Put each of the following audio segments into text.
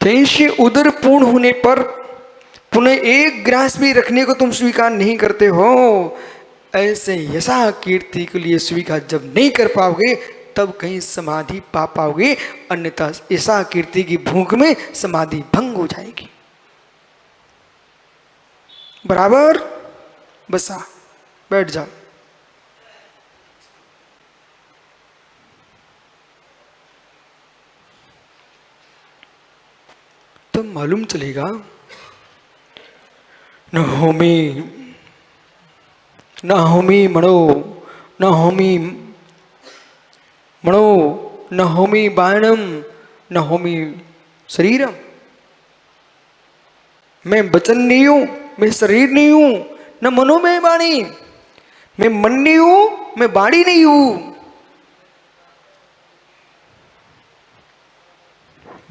जैसे उदर पूर्ण होने पर पुनः एक ग्रास भी रखने को तुम स्वीकार नहीं करते हो, ऐसे यशा कीर्ति के लिए स्वीकार जब नहीं कर पाओगे तब कहीं समाधि पा पाओगे, अन्यथा यशा कीर्ति की भूख में समाधि भंग हो जाएगी। बराबर? बसा, बैठ जाओ। तो मालूम चलेगा न होमी मणो, न होमी मणो, न होमी बाणम, न होमी शरीरम। मैं वचन नहीं हूं, मैं शरीर नहीं हूं, न मनो में वाणी, मैं मन नहीं हूं, मैं वाणी नहीं हूं।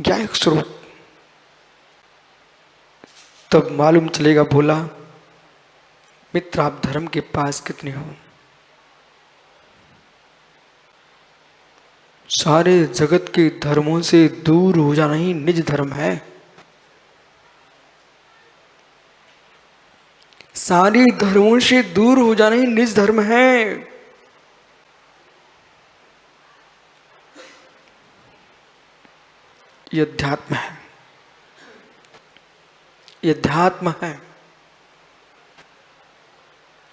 ज्ञायक स्वरूप। तब मालूम चलेगा, बोला मित्र आप धर्म के पास कितने हो? सारे जगत के धर्मों से दूर हो जाना ही निज धर्म है। सारे धर्मों से दूर हो जाना ही निज धर्म है। ये अध्यात्म है, ये अध्यात्म है।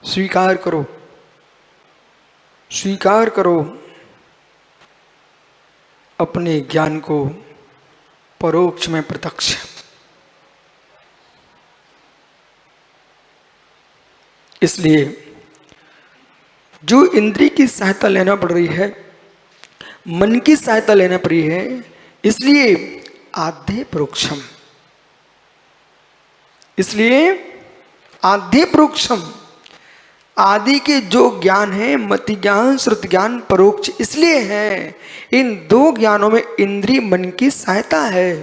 स्वीकार करो, स्वीकार करो अपने ज्ञान को परोक्ष में प्रत्यक्ष। इसलिए जो इंद्रिय की सहायता लेना पड़ रही है, मन की सहायता लेना पड़ रही है, इसलिए आद्य परोक्षम, इसलिए आद्य परोक्षम, आदि के जो ज्ञान है, मति ज्ञान श्रुति ज्ञान परोक्ष इसलिए है। इन दो ज्ञानों में इंद्रिय मन की सहायता है।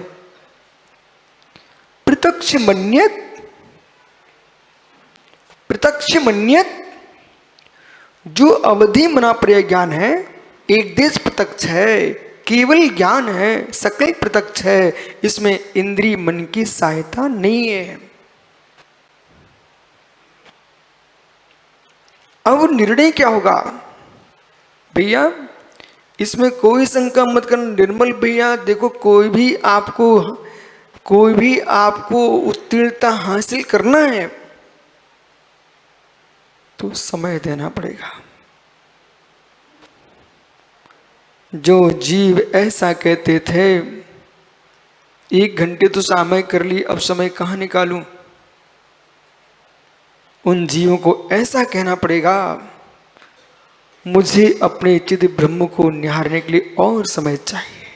प्रत्यक्ष मन्यत, प्रत्यक्ष मन्यत जो अवधि मना प्रिय ज्ञान है, एक देश प्रत्यक्ष है, केवल ज्ञान है, सकल प्रत्यक्ष है, इसमें इंद्रिय मन की सहायता नहीं है। अब निर्णय क्या होगा भैया? इसमें कोई शंका मत करना निर्मल भैया। देखो कोई भी आपको उत्तीर्णता हासिल करना है तो समय देना पड़ेगा। जो जीव ऐसा कहते थे 1 घंटे तो समय कर ली, अब समय कहाँ निकालूं, उन जीवों को ऐसा कहना पड़ेगा मुझे अपने चिद ब्रह्म को निहारने के लिए और समय चाहिए,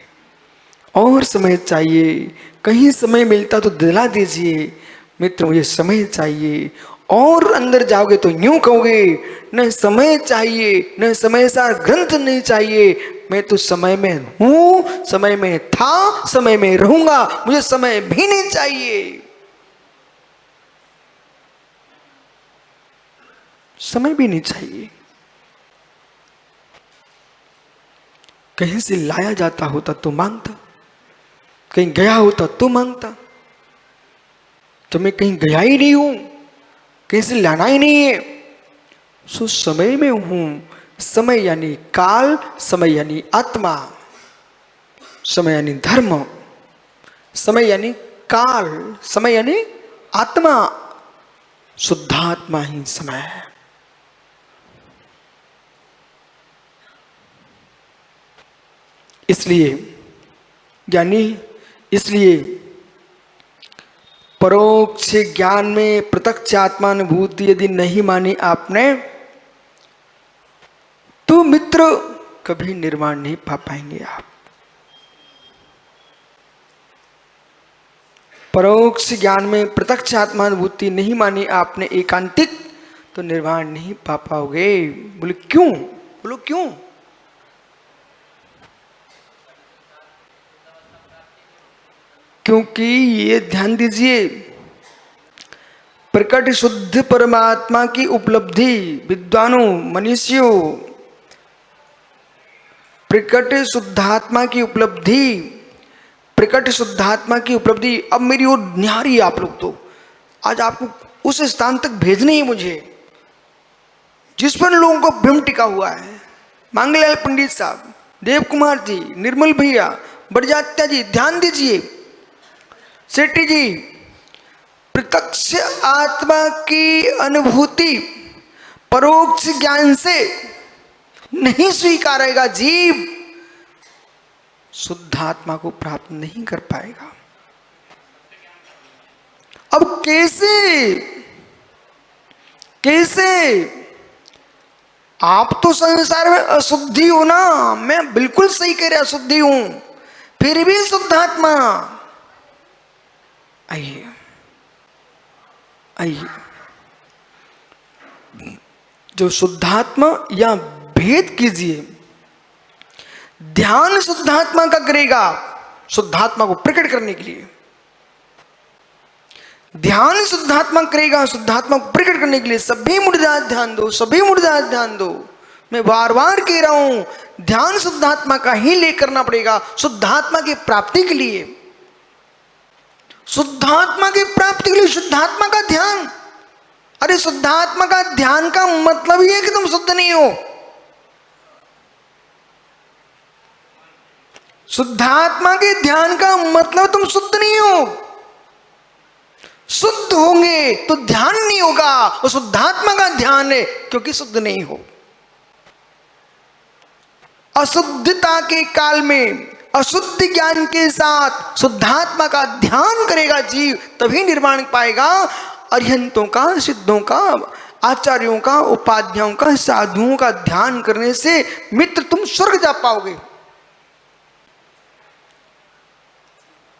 और समय चाहिए। कहीं समय मिलता तो दिला दीजिए मित्र, मुझे समय चाहिए। और अंदर जाओगे तो यूं कहोगे न समय चाहिए, न समय सार ग्रंथ नहीं चाहिए, मैं तो समय में हूं, समय में था, समय में रहूंगा, मुझे समय भी नहीं चाहिए। समय भी नहीं चाहिए। कहीं से लाया जाता होता तो मांगता, कहीं गया होता तो मांगता, तो मैं कहीं गया ही नहीं हूं, कहीं से लाना ही नहीं है, सो समय में हूं। समय यानी काल, समय यानी आत्मा, समय यानी धर्म, समय यानी काल, समय यानी आत्मा, शुद्धात्मा ही समय है। इसलिए यानी इसलिए परोक्ष ज्ञान में प्रत्यक्ष आत्मानुभूति यदि नहीं मानी आपने तो मित्र कभी निर्वाण नहीं पा पाएंगे आप। परोक्ष ज्ञान में प्रत्यक्ष आत्मानुभूति नहीं मानी आपने एकांतिक, तो निर्वाण नहीं पा पाओगे। बोले क्यों? बोलो क्यों? क्योंकि ये ध्यान दीजिए, प्रकट शुद्ध परमात्मा की उपलब्धि विद्वानों मनुष्यों, प्रकट शुद्धात्मा की उपलब्धि प्रकट शुद्धात्मा की उपलब्धि अब मेरी ओर निहारी है। आप लोग तो आज आपको उस स्थान तक भेजने ही मुझे, जिस पर लोगों को भ्रम टिका हुआ है। मांगलाल पंडित साहब, देव कुमार जी, निर्मल भैया, बरजात्या जी, ध्यान दीजिए। सेठी जी, प्रत्यक्ष आत्मा की अनुभूति परोक्ष ज्ञान से नहीं स्वीकारेगा जीव, शुद्ध आत्मा को प्राप्त नहीं कर पाएगा। अब कैसे आप तो संसार में अशुद्धि हो ना, मैं बिल्कुल सही कह रहा अशुद्धि हूं, फिर भी शुद्ध आत्मा। आइए जो शुद्धात्मा या भेद कीजिए, ध्यान शुद्धात्मा का करेगा, शुद्धात्मा को प्रकट करने के लिए ध्यान शुद्धात्मा करेगा, शुद्धात्मा को प्रकट करने के लिए। सभी मुर्दात ध्यान दो, सभी मुर्दात ध्यान दो। मैं बार बार कह रहा हूं, ध्यान शुद्धात्मा का ही ले करना पड़ेगा, शुद्धात्मा की प्राप्ति के लिए। शुद्धात्मा की प्राप्ति के लिए शुद्धात्मा का ध्यान। अरे शुद्धात्मा का ध्यान का मतलब ही है कि तुम शुद्ध नहीं हो। शुद्धात्मा के ध्यान का मतलब तुम शुद्ध नहीं हो। शुद्ध होंगे तो ध्यान नहीं होगा, वो शुद्धात्मा का ध्यान है क्योंकि शुद्ध नहीं हो। अशुद्धता के काल में अशुद्ध ज्ञान के साथ शुद्धात्मा का ध्यान करेगा जीव, तभी निर्वाण पाएगा। अरिहंतों का, सिद्धों का, आचार्यों का, उपाध्यायों का, साधुओं का ध्यान करने से मित्र तुम स्वर्ग जा पाओगे।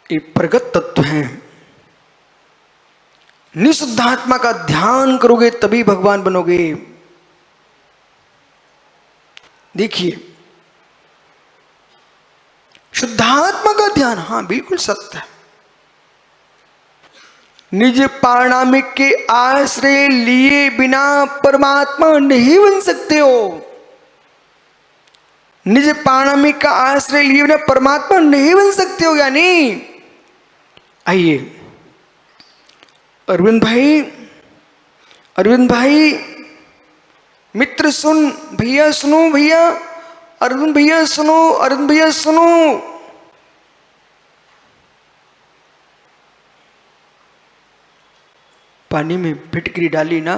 ये प्रगत तत्व है। निशुद्धात्मा का ध्यान करोगे तभी भगवान बनोगे। देखिए, शुद्धात्मा का ध्यान, हां बिल्कुल सत्य है। निज पारणामिक के आश्रय लिए बिना परमात्मा नहीं बन सकते हो। निज पारणामिक का आश्रय लिए बिना परमात्मा नहीं बन सकते हो। यानी आइए अरविंद भाई मित्र सुन, भैया सुनो, भैया अरविंद भैया सुनो, अरविंद भैया सुनो। पानी में फिटकरी डाली ना,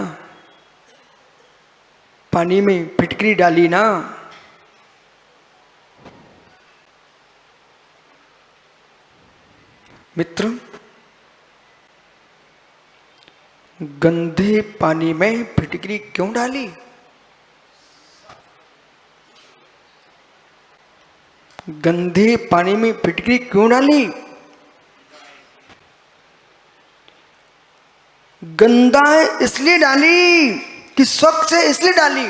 पानी में फिटकरी डाली ना, मित्र गंदे पानी में फिटकरी क्यों डाली? गंदे पानी में फिटकरी क्यों डाली? गंदा है इसलिए डाली कि स्वच्छ है इसलिए डाली?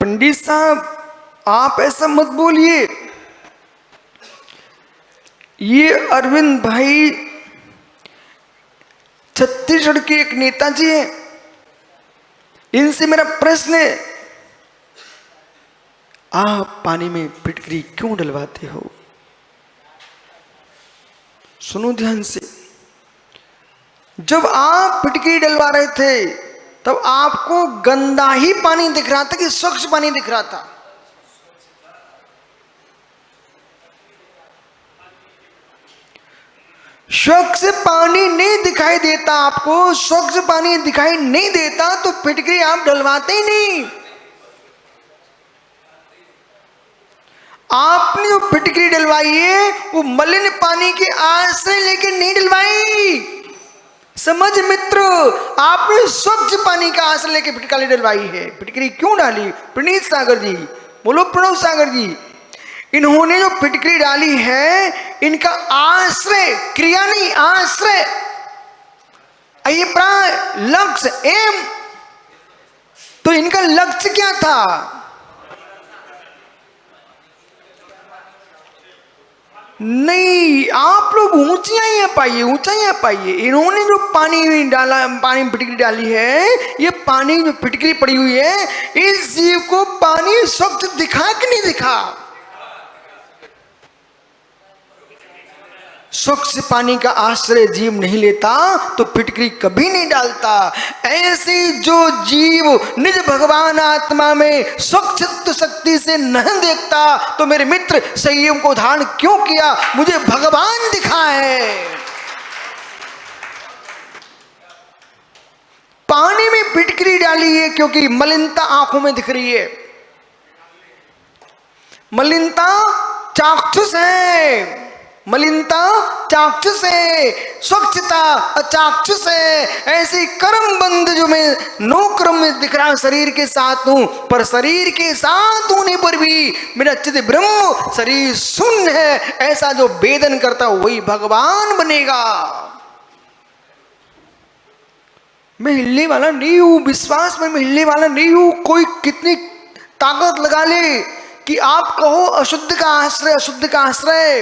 पंडित साहब आप ऐसा मत बोलिए। ये अरविंद भाई छत्तीसगढ़ के एक नेताजी हैं, इनसे मेरा प्रश्न है, आप पानी में फिटकरी क्यों डलवाते हो? सुनो ध्यान से। जब आप फिटकरी डलवा रहे थे तब आपको गंदा ही पानी दिख रहा था कि स्वच्छ पानी दिख रहा था? स्वच्छ पानी नहीं दिखाई देता आपको, स्वच्छ पानी दिखाई नहीं देता तो फिटकरी आप डलवाते ही नहीं। आपने जो फिटकरी डलवाई है वो मलिन पानी के आश्रय लेके नहीं डलवाई। समझ मित्र, आपने स्वच्छ पानी का आश्रय लेके फिटकरी डलवाई है। फिटकरी क्यों डाली? प्रणीत सागर जी बोलो, प्रणव सागर जी, इन्होंने जो फिटकरी डाली है इनका आश्रय, क्रिया नहीं आश्रय, अभिप्राय, लक्ष्य, एम, तो इनका लक्ष्य क्या था? नहीं, आप लोग ऊंचाइयां पाइए, ऊंचाइयां पाइए। इन्होंने जो पानी डाला, पानी में फिटकरी डाली है, ये पानी जो फिटकरी पड़ी हुई है इस जीव को पानी स्वच्छ दिखा कि नहीं दिखा? स्वच्छ पानी का आश्रय जीव नहीं लेता तो फिटकरी कभी नहीं डालता। ऐसे जो जीव निज भगवान आत्मा में स्वच्छ शक्ति से नहीं देखता तो मेरे मित्र संयम को धारण क्यों किया? मुझे भगवान दिखा है। पानी में फिटकरी डाली है क्योंकि मलिनता आंखों में दिख रही है। मलिनता चाक्षुष है, मलिनता चाक्षुष है, स्वच्छता अचाक्षुष है। ऐसे कर्म बंध जो मैं नो कर्म में दिख रहा शरीर के साथ हूं, पर शरीर के साथ होने पर भी मेरा चित ब्रह्म शरीर शून्य है, ऐसा जो वेदन करता वही भगवान बनेगा। मैं हिलने वाला नहीं हूं, विश्वास में मैं हिलने वाला नहीं हूं। कोई कितनी ताकत लगा ले कि आप कहो अशुद्ध का आश्रय, अशुद्ध का आश्रय।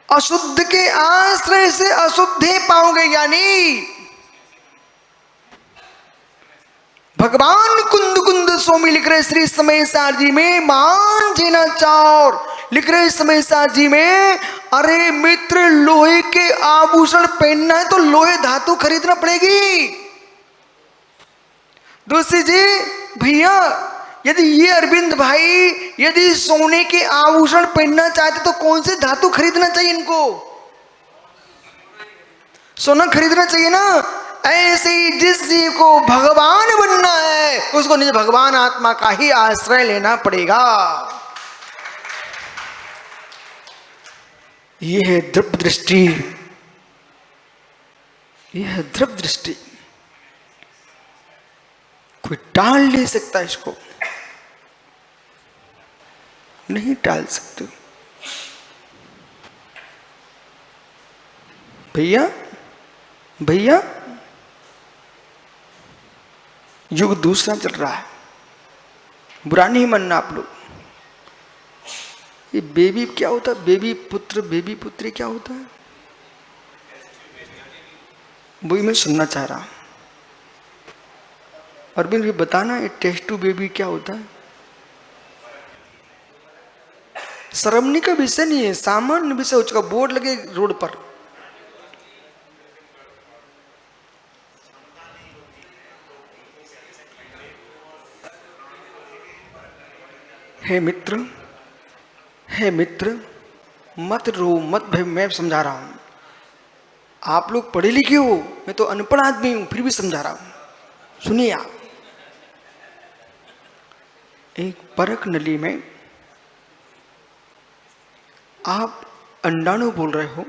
अशुद्ध के आश्रय से अशुद्ध ही पाओगे, यानी भगवान कुंद कुंद स्वामी लिख रहे श्री समय सार जी में, मान जीना चौर लिख रहे समय सार जी में, अरे मित्र लोहे के आभूषण पहनना है तो लोहे धातु खरीदना पड़ेगी। दूसरी जी भैया, यदि ये अरविंद भाई यदि सोने के आभूषण पहनना चाहते तो कौन से धातु खरीदना चाहिए? इनको सोना खरीदना चाहिए ना। ऐसे ही जिस जीव को भगवान बनना है उसको निज भगवान आत्मा का ही आश्रय लेना पड़ेगा। यह है द्रव्य दृष्टि, यह है द्रव्य दृष्टि। कोई टाल नहीं सकता, इसको नहीं टाल सकते। भैया भैया युग दूसरा चल रहा है, बुरा नहीं मानना आप लोग। ये बेबी क्या होता है? बेबी पुत्र, बेबी पुत्री क्या होता है? वही मैं सुनना चाह रहा हूं। अरविंद भी बताना, ये टेस्ट टू बेबी क्या होता है? शर्मनी का विषय नहीं है, सामान्य विषय हो चुका। बोर्ड लगे रोड पर, हे मित्र, हे मित्र मत रो मत भय, मैं समझा रहा हूं। आप लोग पढ़े लिखे हो, मैं तो अनपढ़ आदमी हूं, फिर भी समझा रहा हूं। सुनिए आप, एक परख नली में आप अंडाणु बोल रहे हो,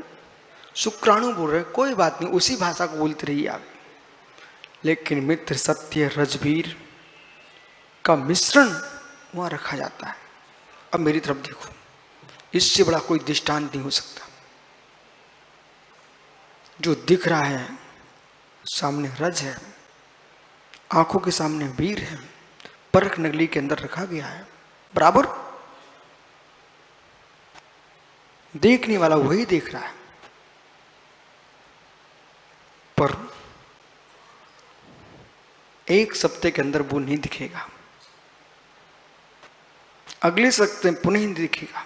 शुक्राणु बोल रहे हो, कोई बात नहीं, उसी भाषा को बोलते रहिए आप। लेकिन मित्र सत्य रजवीर का मिश्रण वहां रखा जाता है। अब मेरी तरफ देखो, इससे बड़ा कोई दृष्टांत नहीं हो सकता। जो दिख रहा है सामने रज है, आंखों के सामने वीर है, परख नगली के अंदर रखा गया है, बराबर देखने वाला वही देख रहा है। पर एक सप्ताह के अंदर वो नहीं दिखेगा, अगले सप्ताह पुनः नहीं दिखेगा।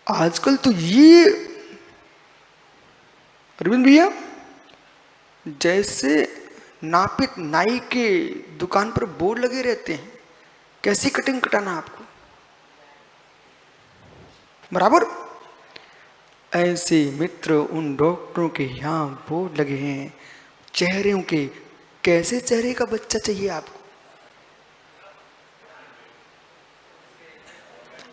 आजकल तो ये अरविंद भैया जैसे नापित नाई के दुकान पर बोर्ड लगे रहते हैं, कैसी कटिंग कटाना आपको, बराबर ऐसे मित्र उन डॉक्टरों के यहाँ बोर्ड लगे हैं चेहरों के, कैसे चेहरे का बच्चा चाहिए आपको।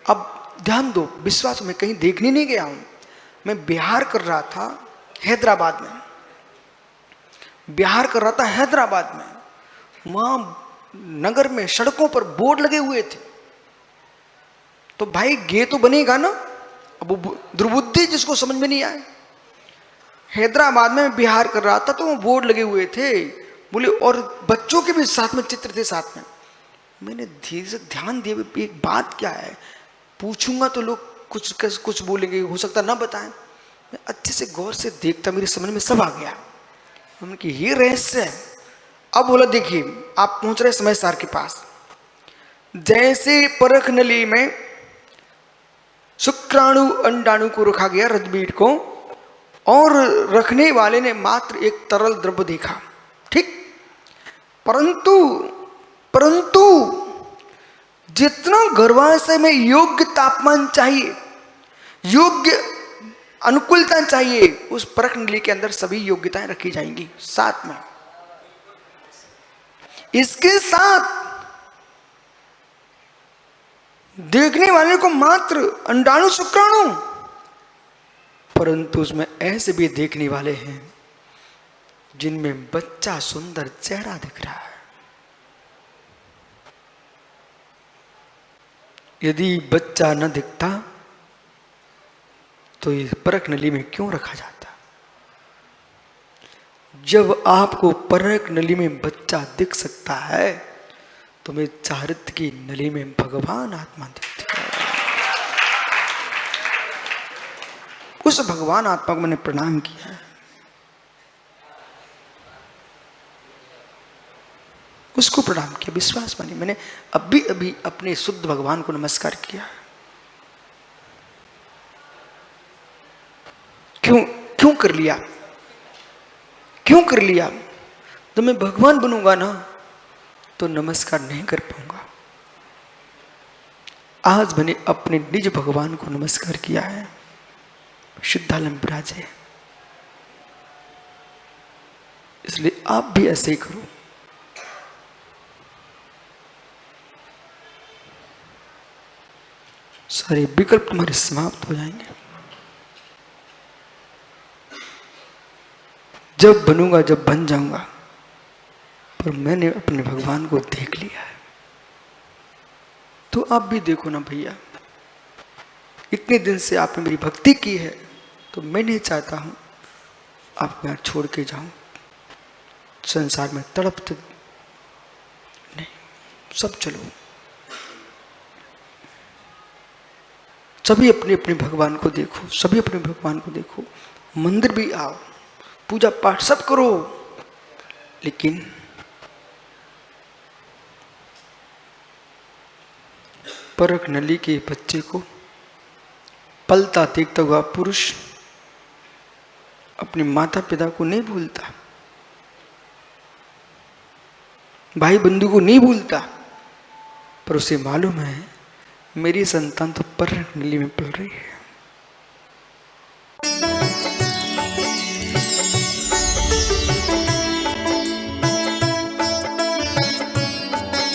अब ध्यान दो, विश्वास में कहीं देखने नहीं गया हूं, मैं बिहार कर रहा था हैदराबाद में, बिहार कर रहा था हैदराबाद में। वहां नगर में सड़कों पर बोर्ड लगे हुए थे, तो भाई गे तो बनेगा ना। अब दुर्बुद्धि जिसको समझ में नहीं आए, हैदराबाद में बिहार कर रहा था तो वो बोर्ड लगे हुए थे बोले, और बच्चों के भी साथ में चित्र थे साथ में। मैंने धीरे से ध्यान दिया, एक बात क्या है, पूछूंगा तो लोग कुछ बोलेंगे, हो सकता ना बताएं। मैं अच्छे से गौर से देखता, मेरी समझ में सब आ गया। हमने कि ये रहस्य है। अब बोला देखिए, आप पहुंच रहे समय सार के पास। जैसे परख नली में शुक्राणु अंडाणु को रखा गया, रजबीज को, और रखने वाले ने मात्र एक तरल द्रव्य देखा, ठीक। परंतु परंतु जितना गर्भाशय में योग्य तापमान चाहिए, योग्य अनुकूलता चाहिए, उस परख नली के अंदर सभी योग्यताएं रखी जाएंगी साथ में। इसके साथ देखने वाले को मात्र अंडाणु शुक्राणु, परंतु उसमें ऐसे भी देखने वाले हैं जिनमें बच्चा सुंदर चेहरा दिख रहा है। यदि बच्चा न दिखता तो इस परख नली में क्यों रखा जाता? जब आपको परख नली में बच्चा दिख सकता है तो मैं चारित्र की नली में भगवान आत्मा दिखती है। उस भगवान आत्मा को मैंने प्रणाम किया है, उसको प्रणाम किया। विश्वास मानिए, मैंने अभी अभी अपने शुद्ध भगवान को नमस्कार किया। क्यों कर लिया? क्यों कर लिया? तो मैं भगवान बनूंगा ना तो नमस्कार नहीं कर पाऊंगा। आज मैंने अपने निज भगवान को नमस्कार किया है, शुद्धालम विराजे। इसलिए आप भी ऐसे ही करो। सारे विकल्प तुम्हारे समाप्त हो जाएंगे। जब बनूंगा, जब बन जाऊंगा, पर मैंने अपने भगवान को देख लिया है। तो आप भी देखो ना भैया, इतने दिन से आपने मेरी भक्ति की है, तो मैं नहीं चाहता हूं आपको यहां छोड़ के जाऊं, संसार में तड़पते नहीं। सब चलो, सभी अपने अपने भगवान को देखो, सभी अपने भगवान को देखो। मंदिर भी आओ, पूजा पाठ सब करो, लेकिन परख नली के बच्चे को पलता देखता हुआ पुरुष अपने माता पिता को नहीं भूलता, भाई बंधु को नहीं भूलता, पर उसे मालूम है मेरी संतान तो परख नली में पल रही है।